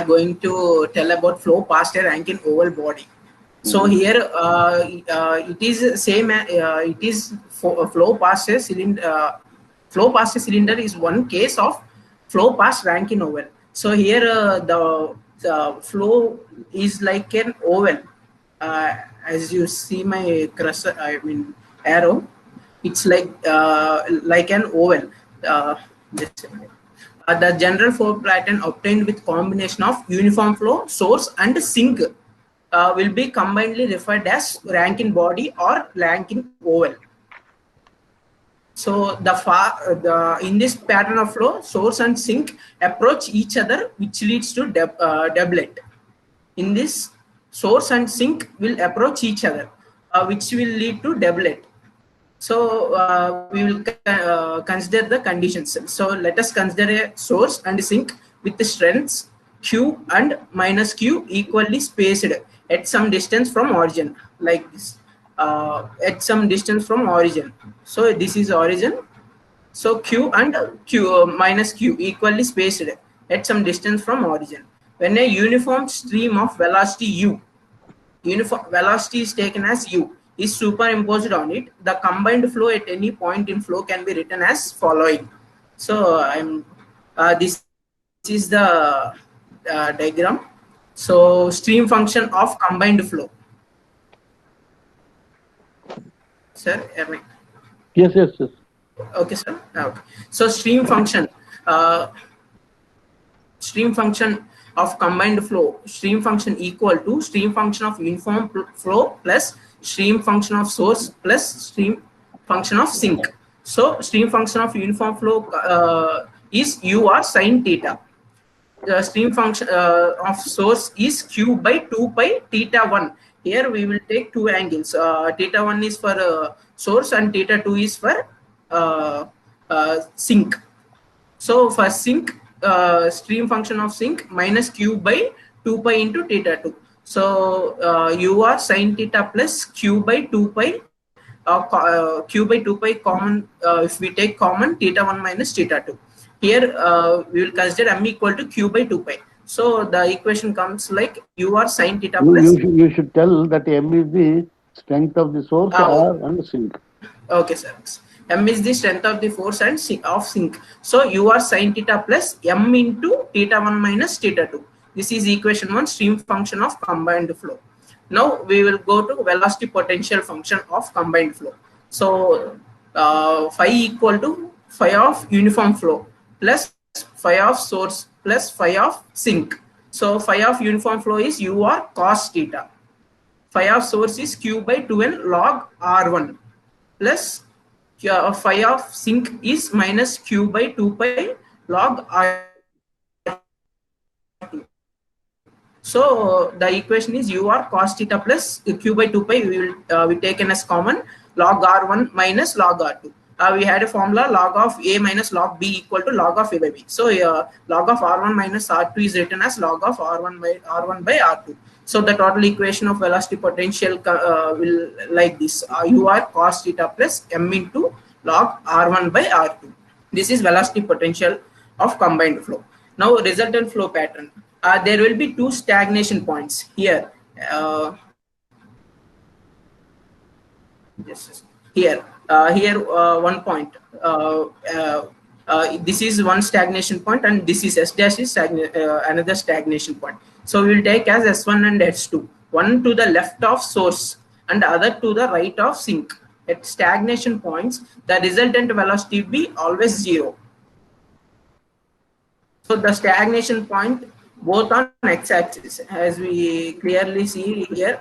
going to tell about flow past a Rankine oval body. So here it is same. It is flow past a cylinder. Flow past a cylinder is one case of flow past Rankine oval. So here the flow is like an oval. As you see my cursor, I mean arrow, it's like an oval. Just a minute. The general flow pattern obtained with combination of uniform flow, source and sink will be combinedly referred as Rankine body or Rankine oval. So in this pattern of flow, source and sink approach each other, which leads to doublet. In this, source and sink will approach each other, which will lead to doublet. So we will consider the conditions. So let us consider a source and sink with the strengths Q and minus Q equally spaced at some distance from origin, like this. At some distance from origin. So this is origin. So Q and Q minus Q equally spaced at some distance from origin. When a uniform stream of velocity U, uniform velocity is taken as U, is superimposed on it, the combined flow at any point in flow can be written as following. So this is the diagram. So stream function of combined flow. Sir, yes. Okay, sir. Okay. So stream function of combined flow, stream function equal to stream function of uniform flow plus stream function of source plus stream function of sink. So stream function of uniform flow is U or sine theta. The stream function of source is Q by 2 pi theta 1. Here we will take two angles. Theta 1 is for source and theta 2 is for sink. So for sink, stream function of sink minus Q by 2 pi into theta 2. So U are sine theta plus Q by 2 pi. Q by 2 pi common, if we take common, theta 1 minus theta 2. Here we will consider M equal to Q by 2 pi. So the equation comes like U are sine theta plus. You should tell that M is the strength of the source and sink. Okay, sir. M is the strength of the force and of sink. So U are sine theta plus M into theta 1 minus theta 2. This is equation 1, stream function of combined flow. Now we will go to velocity potential function of combined flow. So phi equal to phi of uniform flow plus phi of source plus phi of sink. So phi of uniform flow is U or cos theta. Phi of source is Q by 2n log R1 plus phi of sink is minus Q by 2 pi log R2. So the equation is U or cos theta plus Q by 2 pi we will taken as common log R1 minus log R2. We had a formula log of A minus log B equal to log of A by B. So log of R1 minus R2 is written as log of R1 by R2. So the total equation of velocity potential will like this: U r cos theta plus M into log R1 by R2. This is velocity potential of combined flow. Now resultant flow pattern. There will be two stagnation points here. Here, one point. This is one stagnation point, and this is S dash is another stagnation point. So we will take as S1 and S2, one to the left of source and other to the right of sink. At stagnation points, the resultant velocity will be always 0. So the stagnation point both on x-axis, as we clearly see here,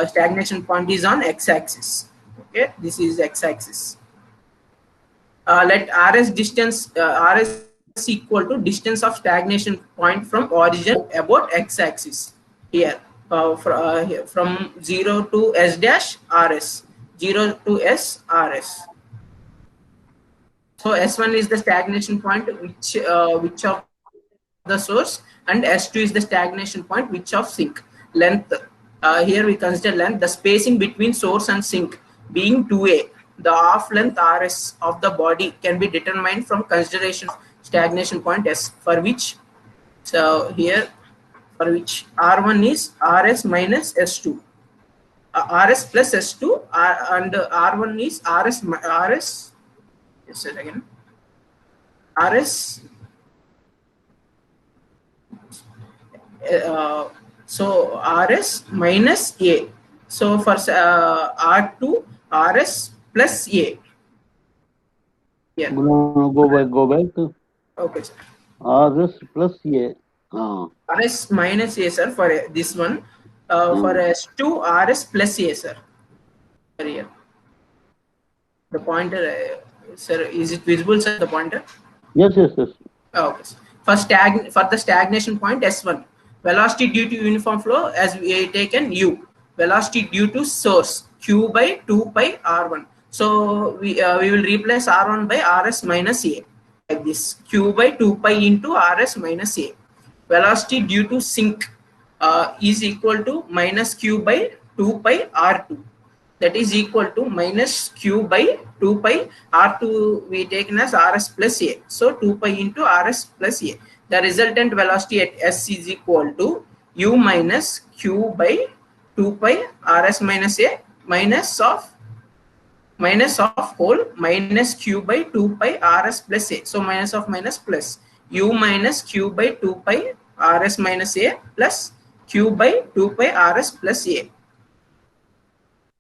stagnation point is on x-axis. Okay, this is x-axis. Let RS distance, RS equal to distance of stagnation point from origin about x-axis. Here, from 0 to S dash RS, 0 to S RS. So S1 is the stagnation point which of the source, and S2 is the stagnation point which of sink. Length, here we consider length, the spacing between source and sink being 2a. The half length RS of the body can be determined from consideration of stagnation point S, for which, so here for which R1 is Rs minus S2. Rs plus S2 and R1 is Rs. Yes, again. Rs. So Rs minus A. So for R2 Rs plus A. Yeah. Go back. Okay, sir. Rs plus A. Rs minus A, sir, for this one. For S2 Rs plus A, sir. Here. The pointer, sir, is it visible, sir? The pointer. Yes. Okay. For the stagnation point S1, velocity due to uniform flow as we taken U, velocity due to source Q by 2 pi R1. So we will replace R1 by Rs minus A like this, Q by 2 pi into Rs minus A. Velocity due to sink is equal to minus Q by 2 pi R2. That is equal to minus Q by 2 pi R2 we taken as Rs plus A. So 2 pi into Rs plus A. The resultant velocity at S is equal to U minus Q by 2 pi Rs minus A minus of whole minus Q by 2 pi Rs plus A. So minus of minus plus U minus Q by 2 pi Rs minus A plus Q by 2 pi Rs plus A.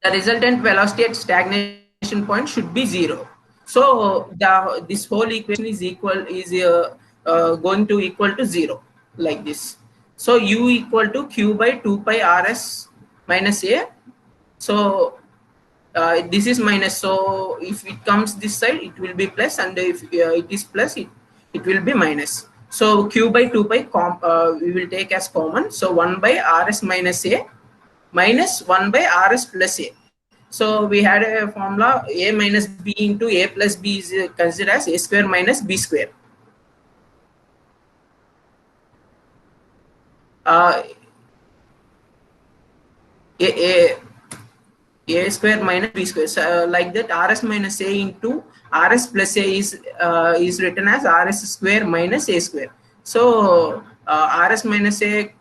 The resultant velocity at stagnation point should be 0. So this whole equation is going to equal to 0 like this. So U equal to Q by 2 pi Rs minus A. So this is minus. So if it comes this side, it will be plus, and if it is plus, it will be minus. So Q by 2 pi we will take as common. So 1 by Rs minus A minus 1 by Rs plus A. So we had a formula A minus B into A plus B is considered as A square minus B square. A square minus B square. So like that, Rs minus A into Rs plus A is written as Rs square minus A square. So Rs minus A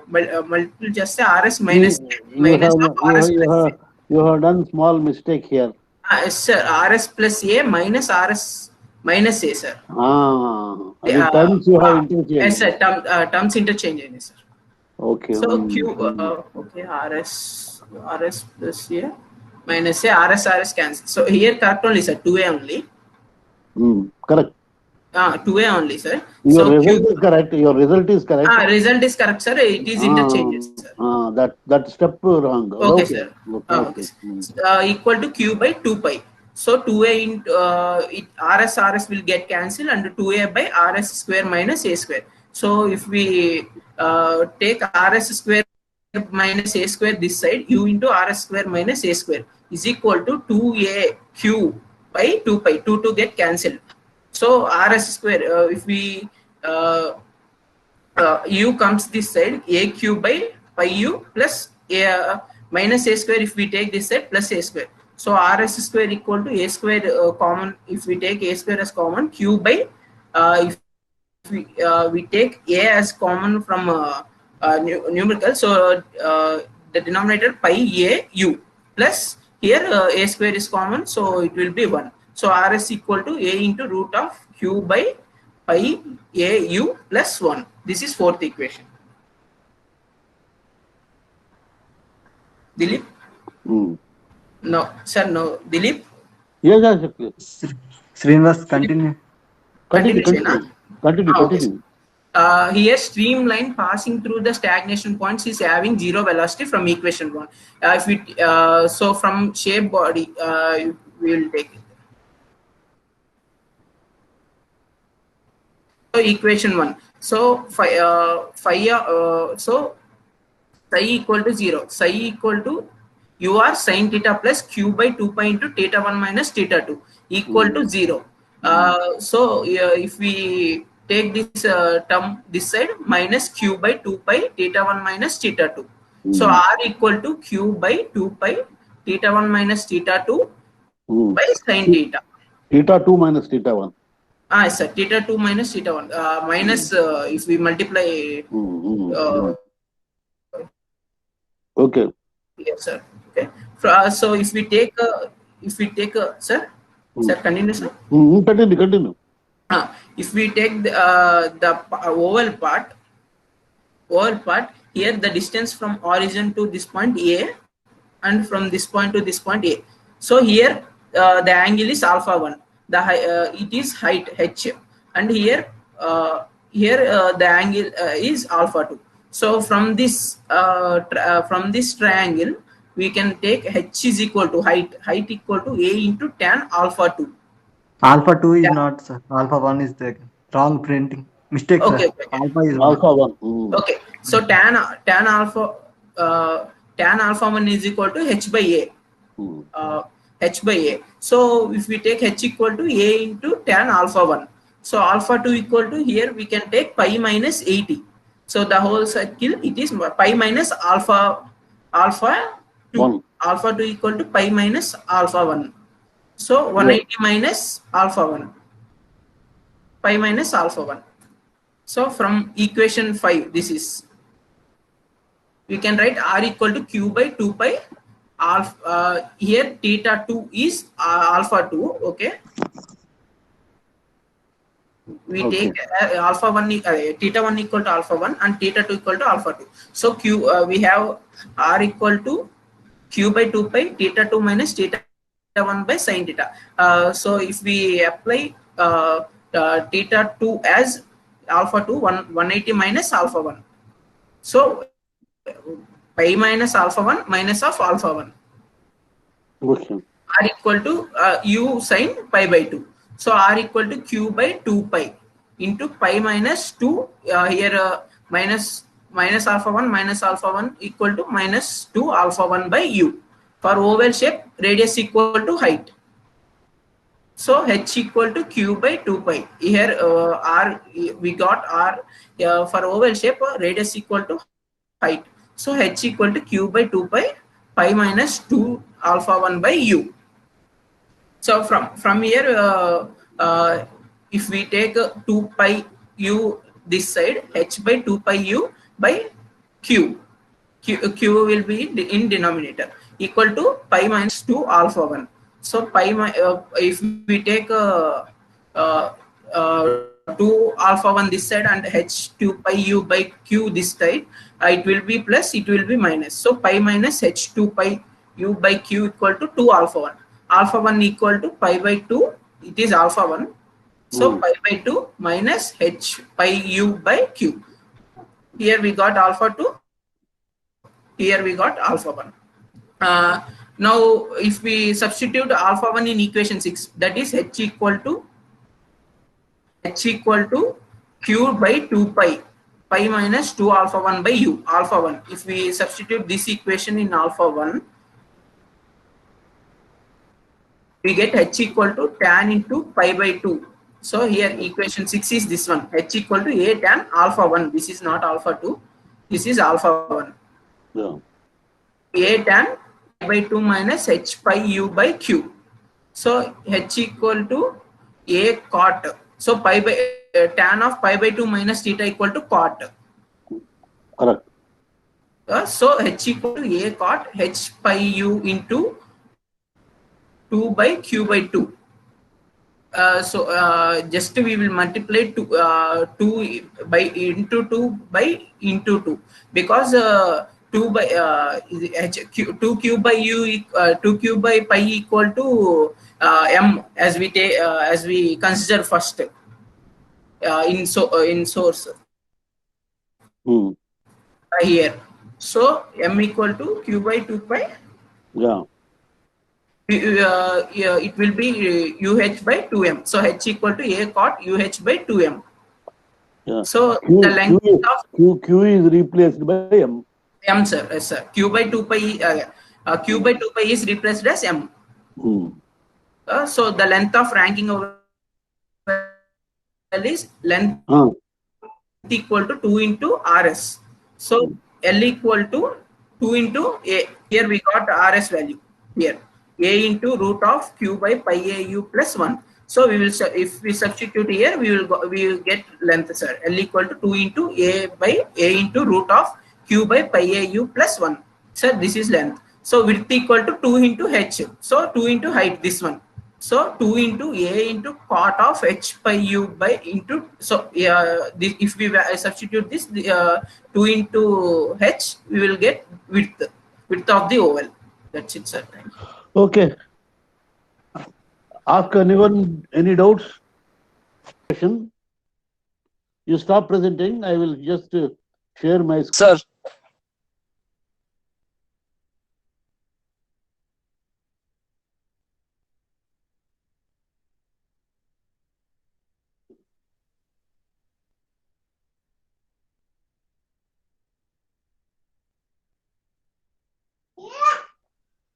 multiple just say Rs minus minus of Rs plus A. You have done small mistake here. Yes, sir. Rs plus A minus Rs minus A, sir. Terms you have interchanged. Yes, sir. Terms interchange, sir. Okay. So Q, okay, Rs plus A minus A, Rs cancel. So here correct only, sir. 2A only. Correct. 2A only, sir. Your result is correct. Your result is correct. Result is correct, sir. It is interchanges, sir. That step wrong. Okay, sir. Okay. Equal to Q by 2 pi. So 2A into Rs will get cancelled, and 2A by Rs square minus A square. So if we take Rs square minus A square this side, U into Rs square minus A square is equal to 2A Q by 2 pi. 2 to get cancelled. So Rs square, if we U comes this side, A Q by pi U plus A minus A square if we take this side plus A square. So Rs square equal to A square common, if we take A square as common, Q by if we take A as common from numerical, so the denominator pi A U plus here A square is common, so it will be 1. So Rs equal to A into root of Q by pi A U plus 1. This is fourth equation. Dilip? No, sir, no. Dilip? Yes. Srinivas, continue. Continue. Here streamline passing through the stagnation points is having 0 velocity from equation 1. If we so from shape body we will take it. So equation 1. So so psi equal to 0. Psi equal to UR sin theta plus Q by 2 pi into theta 1 minus theta 2 equal to 0. So if we take this term this side, minus Q by 2 pi theta 1 minus theta 2. So R equal to Q by 2 pi theta 1 minus theta 2 by sin theta. Theta 2 minus theta 1. Sir, theta 2 minus theta 1 minus if we multiply Okay. yes sir. Okay, so if we take sir, continue sir. Continue. If we take the oval part here, the distance from origin to this point A and from this point to this point A. So here the angle is alpha 1, it is height h, and here the angle is alpha 2. So from this triangle we can take h is equal to height equal to A into tan alpha 2. Alpha 2 is not, sir. Alpha 1 is the wrong printing. Mistake, Okay, sir. okay. Alpha is Alpha 1. 1. Okay, so tan alpha 1 is equal to h by A. H by A. So if we take h equal to A into tan alpha 1, so alpha 2 equal to, here we can take pi minus 80. So the whole circle, it is pi minus alpha 2. 1. Alpha 2 equal to pi minus alpha 1. So 180 minus alpha 1. Pi minus alpha 1. So from equation 5, this is, we can write r equal to q by 2 pi alpha. Here theta 2 is alpha 2. Okay, we take alpha 1 theta 1 equal to alpha 1 and theta 2 equal to alpha 2. So q we have r equal to q by 2 pi theta 2 minus theta 1 by sin theta. So if we apply theta 2 as alpha 2, 180 minus alpha 1. So pi minus alpha 1 minus of alpha 1. Okay. R equal to u sin pi by 2. So r equal to q by 2 pi into pi minus 2. Here minus alpha 1 minus alpha 1 equal to minus 2 alpha 1 by u. For oval shape, radius equal to height. So h equal to q by 2 pi. Here r, we got r for oval shape, radius equal to height. So h equal to q by 2 pi, pi minus 2 alpha 1 by u. So from here, if we take 2 pi u this side, h by 2 pi u by q will be in denominator, equal to pi minus 2 alpha 1. So if we take 2 alpha 1 this side and h 2 pi u by q this side, it will be plus, it will be minus. So pi minus h 2 pi u by q equal to 2 alpha 1. Alpha 1 equal to pi by 2, it is alpha 1. So pi by 2 minus h pi u by q. Here we got alpha 2, here we got alpha 1. Now if we substitute alpha 1 in equation 6, that is h equal to q by 2 pi, pi minus 2 alpha 1 by u, alpha 1. If we substitute this equation in alpha 1, we get h equal to tan into pi by 2. So here equation 6 is this one, h equal to a tan alpha 1. This is not alpha 2, this is alpha 1. Yeah. A tan pi by 2 minus h pi u by q. So h equal to a cot. So pi by tan of pi by 2 minus theta equal to cot. Correct. So h equal to a cot h pi u into 2 by q by 2. So just we will multiply 2 by into 2 by into 2, because 2 by 2 q by u 2 q by pi equal to m, as we take as we consider first in source here. So m equal to q by 2 pi. Yeah. It will be uh by 2m. So h equal to a cot by 2m. Yeah. So Q, the length of Q is replaced by m. M, sir. Yes, sir. Q by 2 pi q by 2 pi is replaced as m. So the length of ranking oval is length equal to 2 into rs. So L equal to 2 into a. Here we got rs value here. A into root of q by pi a u plus 1. So we will, if we substitute here, we will get length, sir. L equal to 2 into a by a into root of q by pi a u plus 1. Sir, this is length. So width equal to 2 into h. So 2 into height, this one. So 2 into a into cot of h pi u by into, so if we substitute this 2 into h, we will get width of the oval. That's it, sir. Thank you. Okay. Ask anyone any doubts? You stop presenting. I will just share my screen. Sir,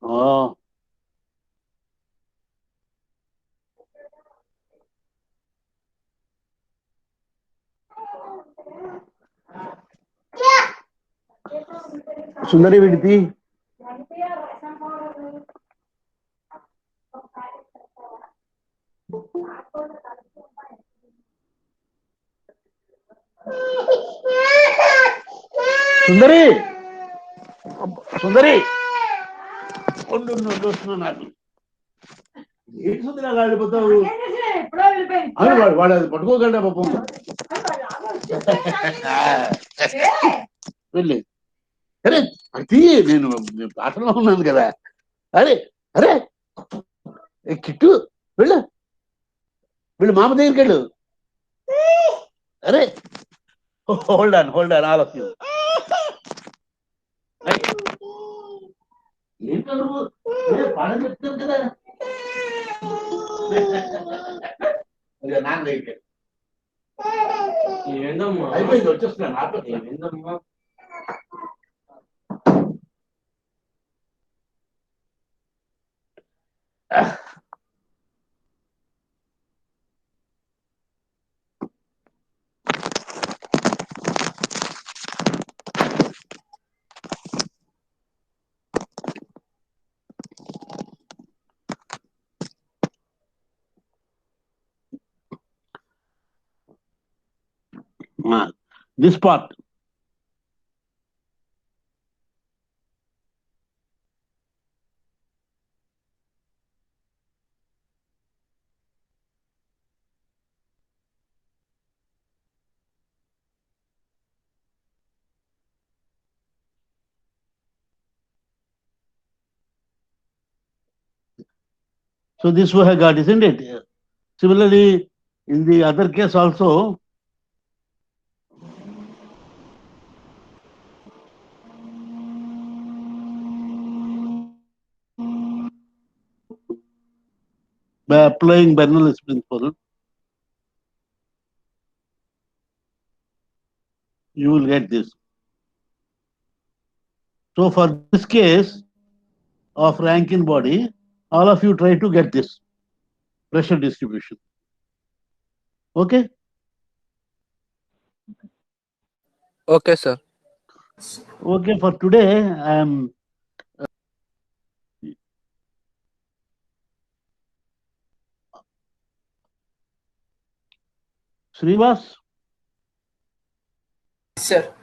Oh. Sundari Viditi. Sundari. Sundari. వస్తున్నాను ఏంటి సుందర అలా వెళ్ళిపోతావు వాడు అది పట్టుకోగలడా పాపం వెళ్ళి అరే అది నేను ఆటలో ఉన్నాను కదా అరే అరే కిట్టు వెళ్ళు వీళ్ళు మామ దగ్గరికి వెళ్ళు అరే hold on all of you ఏంటో పాఠం చెప్తాను కదా నాన్న దగ్గరికి అయిపోయింది వచ్చేస్తున్నాను this part. So this we have got, isn't it? Similarly, in the other case also, by applying Bernoulli's principle, you will get this. So for this case of Rankine body, all of you try to get this pressure distribution. Okay? okay, sir. Okay, for today, I am Srinivas. Sir.